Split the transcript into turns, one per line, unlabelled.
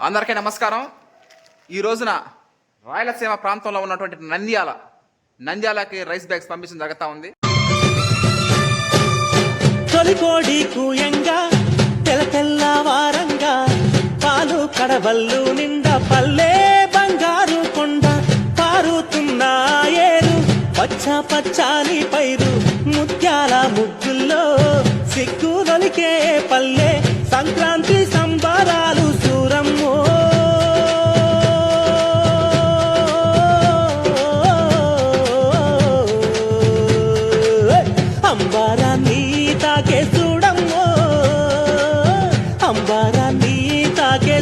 అందరికీ నమస్కారం. ఈ రోజున రాయలసీమ ప్రాంతంలో ఉన్నటువంటి నంద్యాలకి రైస్ బ్యాగ్స్ పంపించడం జరుగుతూ ఉంది.
తొలికోడి కూయంగా తెల్లవారంగా పాలు కడవల్లు నిండా పల్లె బంగారు కొండ పారుతున్న ఏరు పచ్చాని పైరు ముత్యాల ముగ్గుల్లో సిగ్గులొలికే పల్లె సంక్రాంతి సంబరాలు సూరమ్మో. అంబారాన్ని తాకే చూడమ్మో, అంబారాన్ని తాకే